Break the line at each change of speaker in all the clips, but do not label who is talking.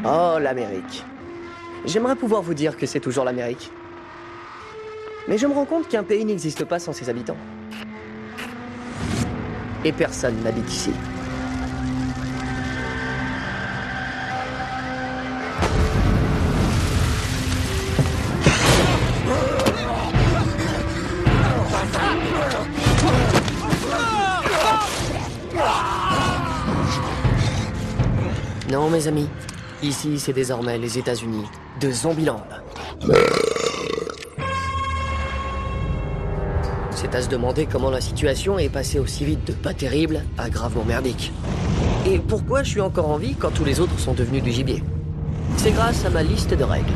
Oh, l'Amérique. J'aimerais pouvoir vous dire que c'est toujours l'Amérique. Mais je me rends compte qu'un pays n'existe pas sans ses habitants. Et personne n'habite ici. Non, mes amis. Ici, c'est désormais les États-Unis de Zombieland. C'est à se demander comment la situation est passée aussi vite de pas terrible à gravement merdique. Et pourquoi je suis encore en vie quand tous les autres sont devenus du gibier? C'est grâce à ma liste de règles.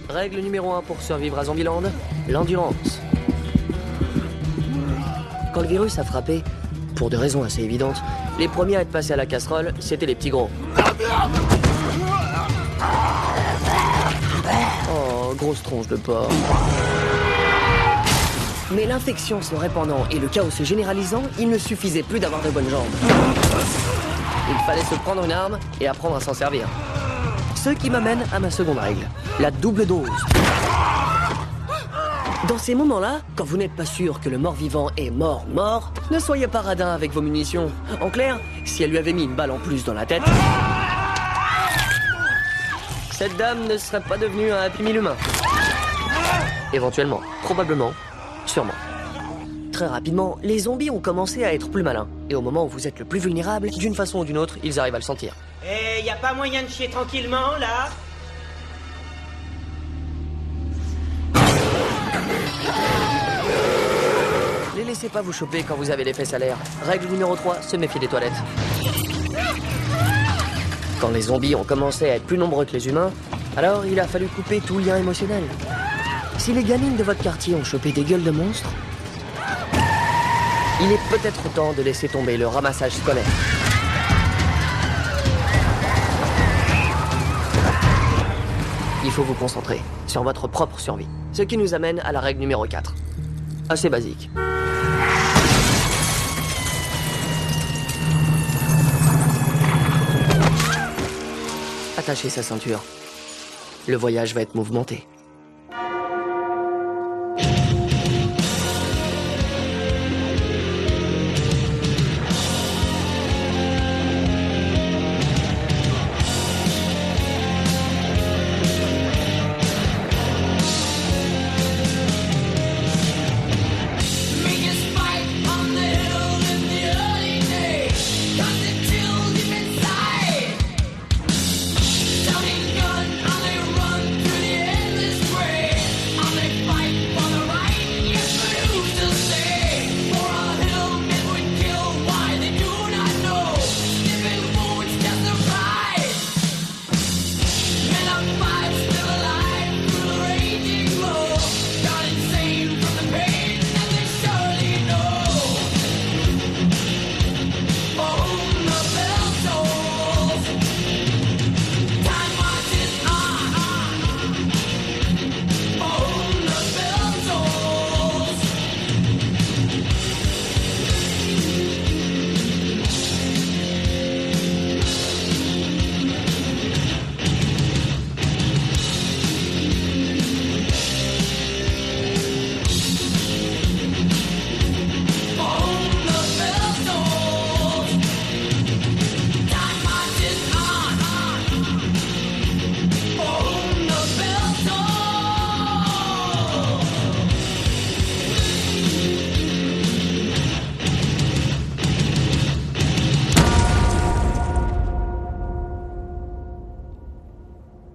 Règle numéro 1 pour survivre à Zombieland, l'endurance. Quand le virus a frappé, pour des raisons assez évidentes, les premiers à être passés à la casserole, c'était les petits gros. Oh, grosse tronche de porc. Mais l'infection se répandant et le chaos se généralisant, il ne suffisait plus d'avoir de bonnes jambes. Il fallait se prendre une arme et apprendre à s'en servir. Ce qui m'amène à ma seconde règle, la double dose. Dans ces moments-là, quand vous n'êtes pas sûr que le mort-vivant est mort, ne soyez pas radin avec vos munitions. En clair, si elle lui avait mis une balle en plus dans la tête, cette dame ne serait pas devenue un Happy Meal humain. Éventuellement, probablement, sûrement. Très rapidement, les zombies ont commencé à être plus malins. Et au moment où vous êtes le plus vulnérable, d'une façon ou d'une autre, ils arrivent à le sentir.
Eh, y a pas moyen de chier tranquillement, là?
Les laissez pas vous choper quand vous avez les fesses à l'air. Règle numéro 3, se méfier des toilettes. Quand les zombies ont commencé à être plus nombreux que les humains, alors il a fallu couper tout lien émotionnel. Si les gamines de votre quartier ont chopé des gueules de monstres, il est peut-être temps de laisser tomber le ramassage scolaire. Il faut vous concentrer sur votre propre survie. Ce qui nous amène à la règle numéro 4. Assez basique. Attachez sa ceinture. Le voyage va être mouvementé.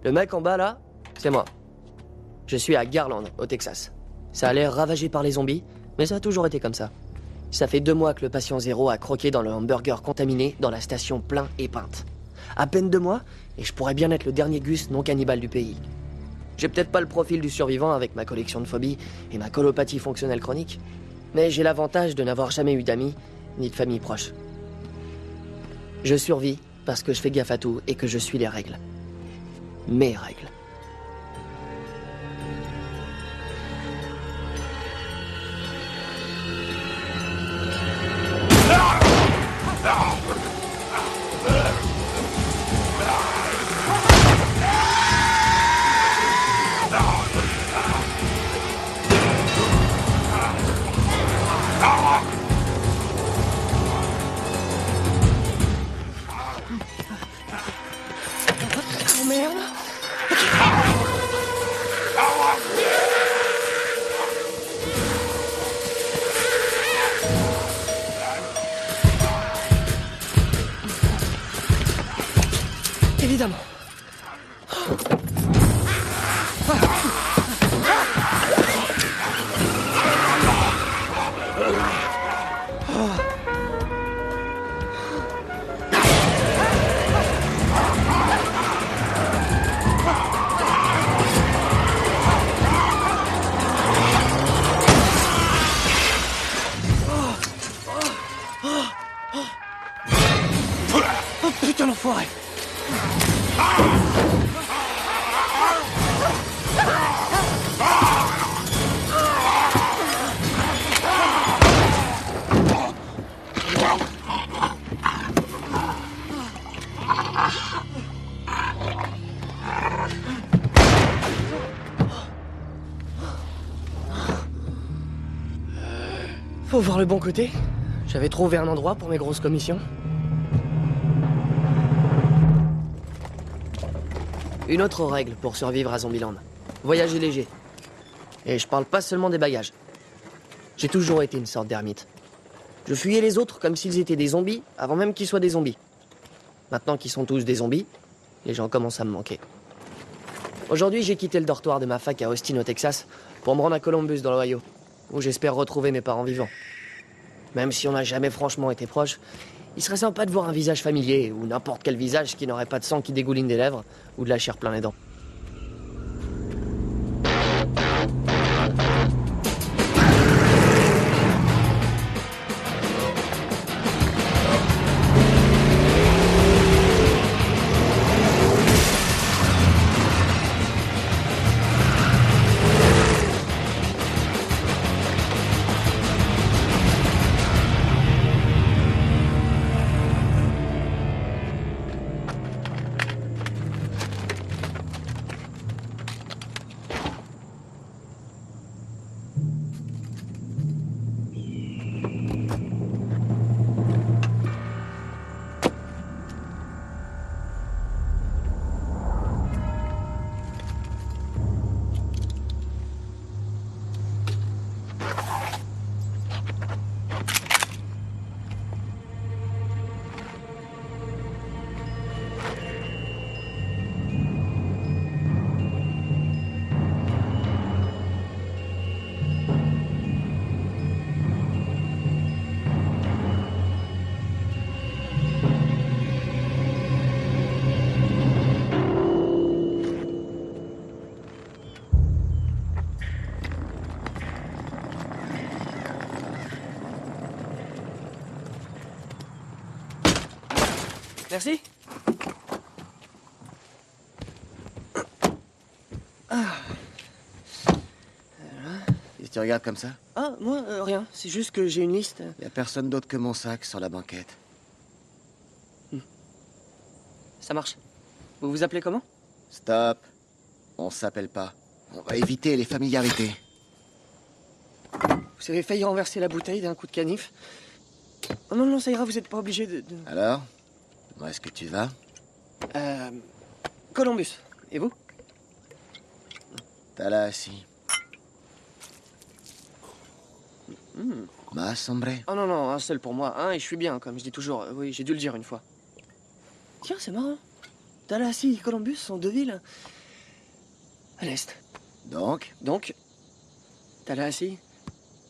Le mec en bas, là, c'est moi. Je suis à Garland, au Texas. Ça a l'air ravagé par les zombies, mais ça a toujours été comme ça. Ça fait 2 mois que le patient zéro a croqué dans le hamburger contaminé dans la station Plein et Peinte. À peine 2 mois, et je pourrais bien être le dernier Gus non cannibale du pays. J'ai peut-être pas le profil du survivant avec ma collection de phobies et ma colopathie fonctionnelle chronique, mais j'ai l'avantage de n'avoir jamais eu d'amis, ni de famille proche. Je survis parce que je fais gaffe à tout et que je suis les règles. Mes règles. Évidemment. Oh putain l'enfoiré! Faut voir le bon côté. J'avais trouvé un endroit pour mes grosses commissions. Une autre règle pour survivre à Zombieland. Voyager léger. Et je parle pas seulement des bagages. J'ai toujours été une sorte d'ermite. Je fuyais les autres comme s'ils étaient des zombies avant même qu'ils soient des zombies. Maintenant qu'ils sont tous des zombies, les gens commencent à me manquer. Aujourd'hui, j'ai quitté le dortoir de ma fac à Austin, au Texas, pour me rendre à Columbus, dans l'Ohio, où j'espère retrouver mes parents vivants. Même si on n'a jamais franchement été proches, il serait sympa de voir un visage familier, ou n'importe quel visage qui n'aurait pas de sang qui dégouline des lèvres, ou de la chair plein les dents. Merci.
Et tu regardes comme ça?
Ah, moi, rien. C'est juste que j'ai une liste.
Y a personne d'autre que mon sac sur la banquette.
Ça marche. Vous vous appelez comment?
Stop. On s'appelle pas. On va éviter les familiarités.
Vous avez failli renverser la bouteille d'un coup de canif. Oh non, non, ça ira, vous êtes pas obligé de...
Alors? Où est-ce que tu vas?
Columbus. Et vous?
Tallahassee. Más, hombre.
Oh non, non, un seul pour moi. Un, et je suis bien, comme je dis toujours. Oui, j'ai dû le dire une fois. Tiens, c'est marrant. Tallahassee et Columbus sont deux villes à l'est.
Donc,
Tallahassee,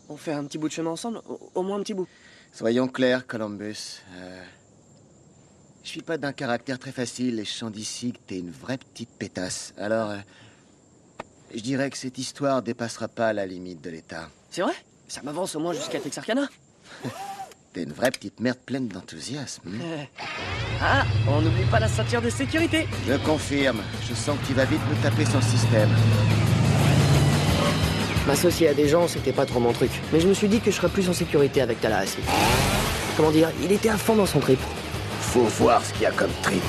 on fait un petit bout de chemin ensemble, au moins un petit bout.
soyons clairs, Columbus. Je suis pas d'un caractère très facile et je sens d'ici que t'es une vraie petite pétasse. Alors, je dirais que cette histoire dépassera pas la limite de l'État.
C'est vrai? Ça m'avance au moins jusqu'à Texarkana.
T'es une vraie petite merde pleine d'enthousiasme.
Ah, on n'oublie pas la ceinture de sécurité.
Je confirme. Je sens que tu vas vite me taper sur le système.
M'associer à des gens, c'était pas trop mon truc. Mais je me suis dit que je serais plus en sécurité avec Tallahassee. Comment dire, il était à fond dans son trip.
Faut voir ce qu'il y a comme trip.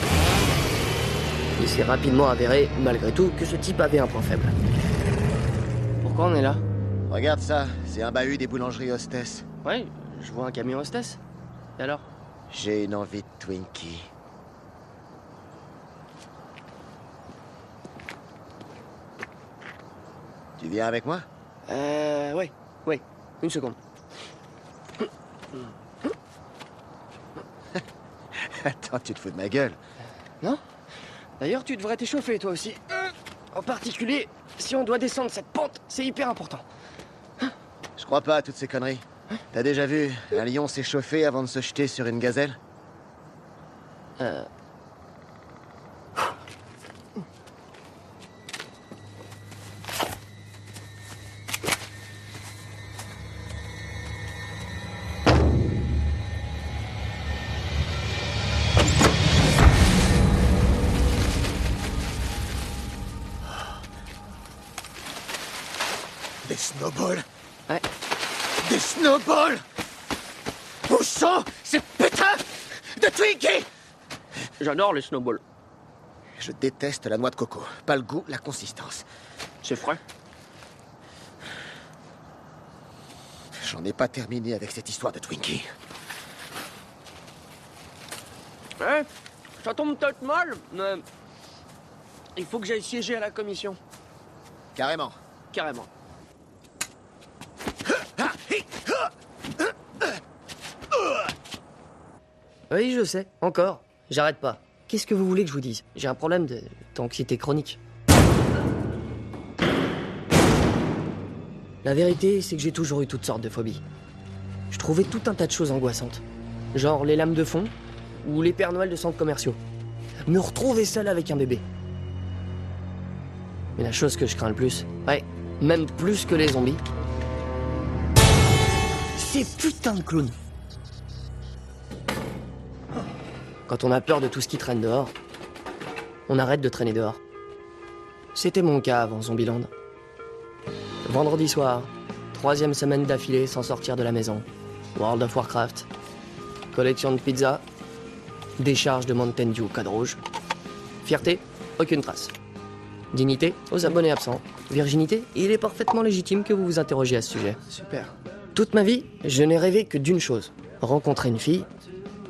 Il s'est rapidement avéré, malgré tout, que ce type avait un point faible. Pourquoi on est là?
Regarde ça, c'est un bahut des boulangeries Hostess.
Ouais, je vois un camion hostess. Et alors?
J'ai une envie de Twinkie. Tu viens avec moi?
Ouais. Une seconde.
Attends, tu te fous de ma gueule.
Non? D'ailleurs, tu devrais t'échauffer, toi aussi. En particulier, si on doit descendre cette pente, c'est hyper important.
Je crois pas à toutes ces conneries. T'as déjà vu un lion s'échauffer avant de se jeter sur une gazelle? Des snowballs?
Ouais.
Des snowballs! Où sont ces putains de Twinkies?
J'adore les snowballs.
Je déteste la noix de coco. Pas le goût, la consistance.
C'est frais.
J'en ai pas terminé avec cette histoire de Twinkie.
Ouais, ça tombe peut-être mal, mais... il faut que j'aille siéger à la commission.
Carrément.
Carrément. Oui, je sais. Encore. J'arrête pas. Qu'est-ce que vous voulez que je vous dise? J'ai un problème d'anxiété chronique. La vérité, c'est que j'ai toujours eu toutes sortes de phobies. Je trouvais tout un tas de choses angoissantes. Genre les lames de fond ou les Pères Noël de centres commerciaux. Me retrouver seul avec un bébé. Mais la chose que je crains le plus, ouais, même plus que les zombies, ces putains de clowns. Quand on a peur de tout ce qui traîne dehors, on arrête de traîner dehors. C'était mon cas avant Zombieland. Vendredi soir, 3e semaine d'affilée sans sortir de la maison. World of Warcraft, collection de pizza, décharge de Mountain Dew code rouge. Fierté, aucune trace. Dignité, aux abonnés absents. Virginité, il est parfaitement légitime que vous vous interrogiez à ce sujet. Super. Toute ma vie, je n'ai rêvé que d'une chose. Rencontrer une fille,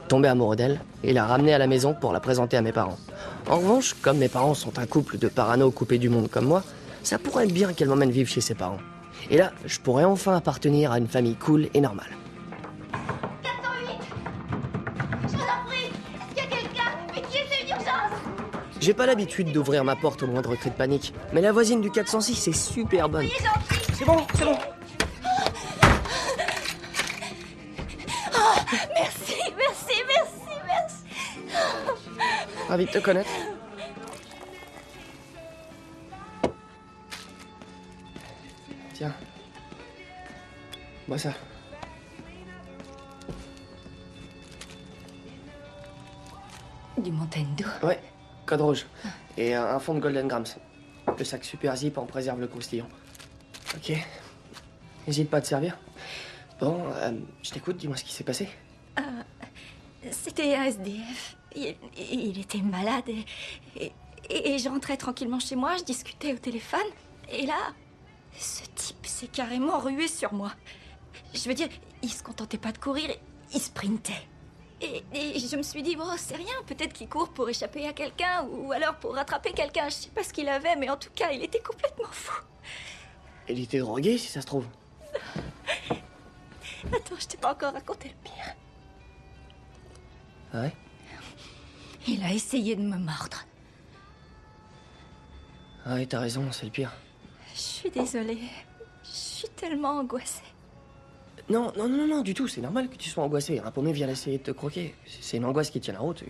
tomber amoureux d'elle et la ramener à la maison pour la présenter à mes parents. En revanche, comme mes parents sont un couple de parano coupés du monde comme moi, ça pourrait être bien qu'elle m'emmène vivre chez ses parents. Et là, je pourrais enfin appartenir à une famille cool et normale.
408. Je vous en prie. Est-ce qu'il y a quelqu'un? Pitié, c'est une urgence.
J'ai pas l'habitude d'ouvrir ma porte au moindre cri de panique, mais la voisine du 406 est super bonne.
Soyez gentil.
C'est bon, c'est bon.
Oh, merci, merci, merci, merci.
Ravi de te connaître. Tiens. Bois ça.
Du Mountain Dew.
Ouais, code rouge. Et un fond de Golden Grams. Le sac Super Zip en préserve le croustillant. Ok. N'hésite pas à te servir. Bon, je t'écoute, dis-moi ce qui s'est passé.
C'était un SDF. Il était malade et je rentrais tranquillement chez moi, je discutais au téléphone. Et là, ce type s'est carrément rué sur moi. Je veux dire, il se contentait pas de courir, il sprintait. Et je me suis dit, bon, c'est rien, peut-être qu'il court pour échapper à quelqu'un ou alors pour rattraper quelqu'un. Je sais pas ce qu'il avait, mais en tout cas, il était complètement fou.
Il était drogué, si ça se trouve.
Attends, je t'ai pas encore raconté le pire.
Ah ouais?
Il a essayé de me mordre.
Ah ouais, t'as raison, c'est le pire.
Je suis désolée. Je suis tellement angoissée.
Non, du tout, c'est normal que tu sois angoissé. Un paumé vient essayer de te croquer. C'est une angoisse qui tient la route.